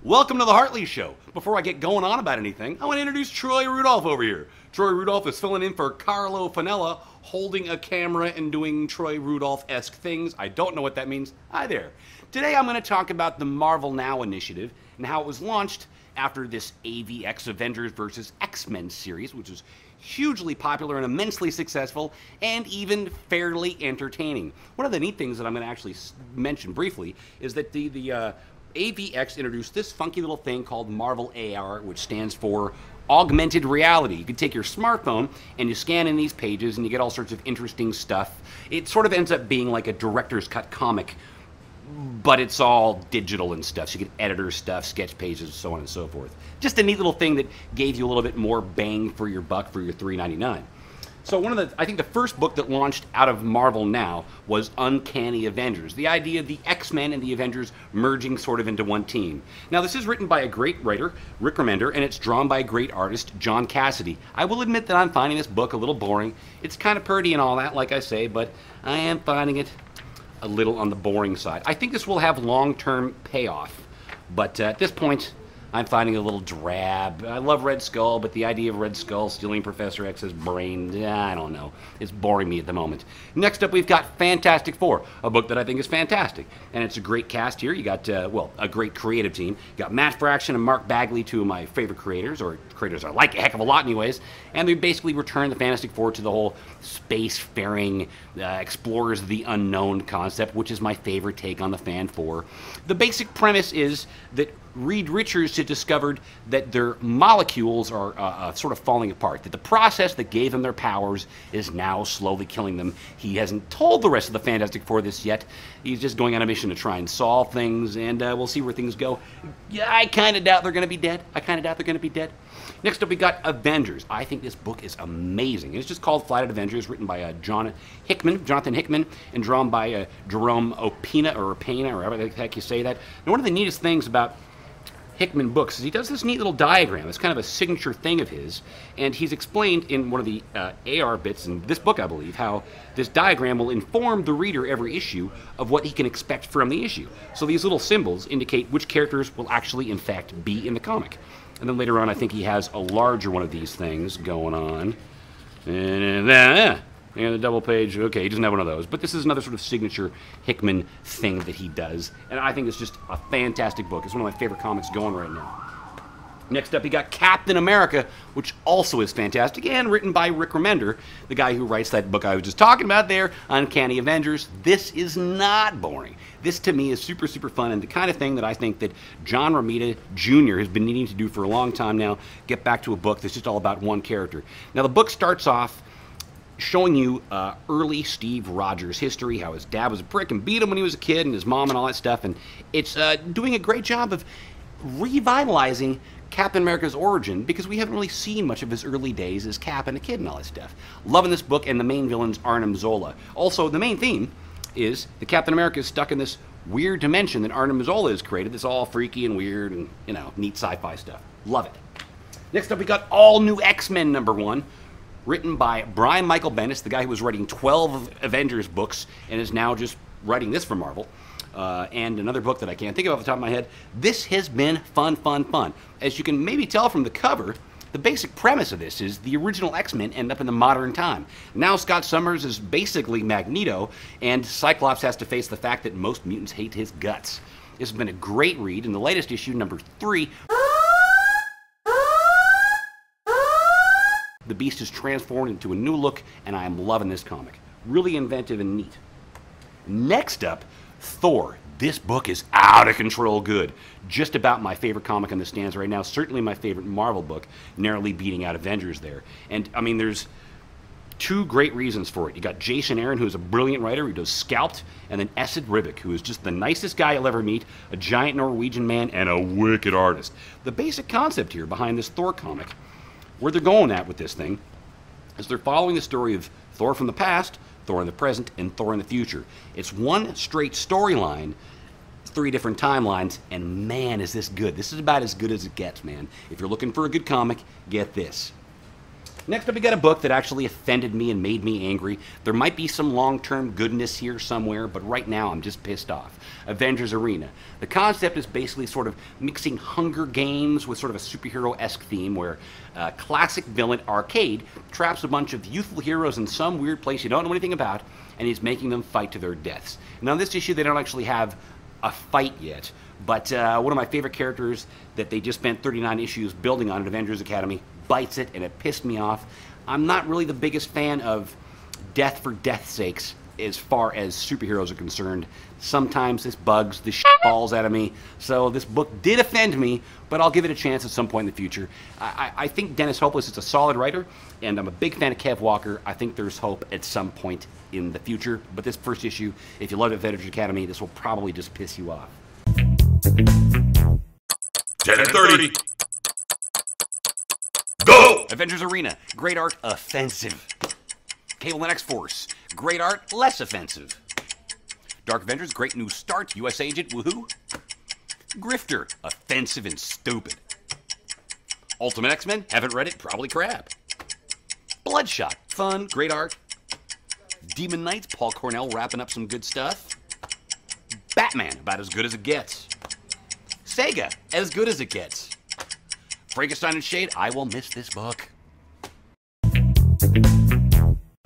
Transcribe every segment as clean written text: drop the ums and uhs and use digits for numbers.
Welcome to the Hartley Show. Before I get going on about anything, I want to introduce Troy Rudolph over here. Troy Rudolph is filling in for Carlo Fanella, holding a camera and doing Troy Rudolph-esque things. I don't know what that means either. Today I'm going to talk about the Marvel Now initiative and how it was launched after this AVX Avengers vs. X-Men series, which was hugely popular and immensely successful and even fairly entertaining. One of the neat things that I'm going to actually mention briefly is that the AVX introduced this funky little thing called Marvel AR, which stands for augmented reality. You can take your smartphone and you scan in these pages and you get all sorts of interesting stuff. It sort of ends up being like a director's cut comic, but it's all digital and stuff. So you get editor stuff, sketch pages, so on and so forth. Just a neat little thing that gave you a little bit more bang for your buck for your $3.99. So I think the first book that launched out of Marvel Now was Uncanny Avengers. The idea of the X-Men and the Avengers merging sort of into one team. Now this is written by a great writer, Rick Remender, and it's drawn by a great artist, John Cassidy. I will admit that I'm finding this book a little boring. It's kind of pretty and all that, like I say, but I am finding it a little on the boring side. I think this will have long-term payoff, but at this point, I'm finding it a little drab. I love Red Skull, but the idea of Red Skull stealing Professor X's brain, I don't know. It's boring me at the moment. Next up, we've got Fantastic Four, a book that I think is fantastic. And it's a great cast here. You got, a great creative team. You got Matt Fraction and Mark Bagley, two of my favorite creators, or creators I like a heck of a lot anyways. And they basically return the Fantastic Four to the whole space-faring, explorers of the unknown concept, which is my favorite take on the Fan Four. The basic premise is that Reed Richards had discovered that their molecules are sort of falling apart, that the process that gave them their powers is now slowly killing them. He hasn't told the rest of the Fantastic Four this yet. He's just going on a mission to try and solve things, and we'll see where things go. Yeah, I kind of doubt they're going to be dead. Next up, we got Avengers. I think this book is amazing. It's just called Flight of Avengers, written by Jonathan Hickman, and drawn by Jerome Opena, or however the heck you say that. And one of the neatest things about Hickman books is he does this neat little diagram. It's kind of a signature thing of his, and he's explained in one of the AR bits in this book, I believe, how this diagram will inform the reader every issue of what he can expect from the issue. So these little symbols indicate which characters will actually, in fact, be in the comic. And then later on, I think he has a larger one of these things going on. And the double page, okay, he doesn't have one of those. But this is another sort of signature Hickman thing that he does. And I think it's just a fantastic book. It's one of my favorite comics going right now. Next up, you got Captain America, which also is fantastic, and written by Rick Remender, the guy who writes that book I was just talking about there, Uncanny Avengers. This is not boring. This, to me, is super, super fun, and the kind of thing that I think that John Romita Jr. has been needing to do for a long time now, get back to a book that's just all about one character. Now, the book starts off showing you early Steve Rogers history, how his dad was a prick and beat him when he was a kid, and his mom and all that stuff, and it's doing a great job of revitalizing Captain America's origin, because we haven't really seen much of his early days as Cap and a kid and all that stuff. Loving this book, and the main villain's Arnim Zola. Also, the main theme is that Captain America is stuck in this weird dimension that Arnim Zola has created that's all freaky and weird and, neat sci-fi stuff. Love it. Next up, we got All New X-Men #1, written by Brian Michael Bendis, the guy who was writing 12 Avengers books and is now just writing this for Marvel. And another book that I can't think of off the top of my head. This has been fun. As you can maybe tell from the cover, the basic premise of this is the original X-Men end up in the modern time. Now Scott Summers is basically Magneto, and Cyclops has to face the fact that most mutants hate his guts. This has been a great read. In the latest issue, #3, the Beast is transformed into a new look, and I am loving this comic. Really inventive and neat. Next up, Thor. This book is out of control good. Just about my favorite comic on the stands right now. Certainly my favorite Marvel book, narrowly beating out Avengers there. And, I mean, there's two great reasons for it. You got Jason Aaron, who's a brilliant writer who does Scalped, and then Esad Ribic, who is just the nicest guy you'll ever meet, a giant Norwegian man, and a wicked artist. The basic concept here behind this Thor comic, where they're going at with this thing, is they're following the story of Thor from the past, Thor in the present, and Thor in the future. It's one straight storyline, 3 different timelines, and man, is this good. This is about as good as it gets, man. If you're looking for a good comic, get this. Next up, we got a book that actually offended me and made me angry. There might be some long-term goodness here somewhere, but right now I'm just pissed off. Avengers Arena. The concept is basically sort of mixing Hunger Games with sort of a superhero-esque theme where a classic villain, Arcade, traps a bunch of youthful heroes in some weird place you don't know anything about, and he's making them fight to their deaths. Now, in this issue, they don't actually have a fight yet, but one of my favorite characters that they just spent 39 issues building on at Avengers Academy bites it, and it pissed me off. I'm not really the biggest fan of death for death's sakes as far as superheroes are concerned. Sometimes this bugs, this shit falls out of me. So this book did offend me, but I'll give it a chance at some point in the future. I think Dennis Hopeless is a solid writer, and I'm a big fan of Kev Walker. I think there's hope at some point in the future. But this first issue, if you love Avengers Academy, this will probably just piss you off. 10:30. Go! Avengers Arena, great art, offensive. Cable and X-Force, great art, less offensive. Dark Avengers, great new start, US Agent, woohoo. Grifter, offensive and stupid. Ultimate X-Men, haven't read it, probably crap. Bloodshot, fun, great art. Demon Knights, Paul Cornell wrapping up some good stuff. Batman, about as good as it gets. Sega, as good as it gets. Frankenstein and Shade, I will miss this book.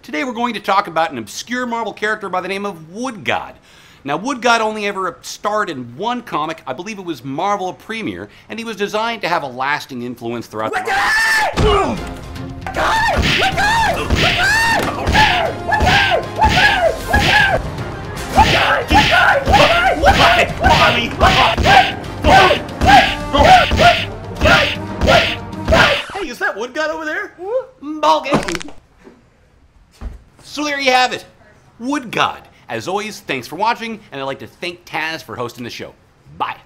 Today we're going to talk about an obscure Marvel character by the name of Woodgod. Now, Woodgod only ever starred in one comic, I believe it was Marvel Premiere, and he was designed to have a lasting influence throughout the... Hey, is that Woodgod over there? Ball game. So there you have it, Woodgod. As always, thanks for watching, and I'd like to thank Taz for hosting the show. Bye.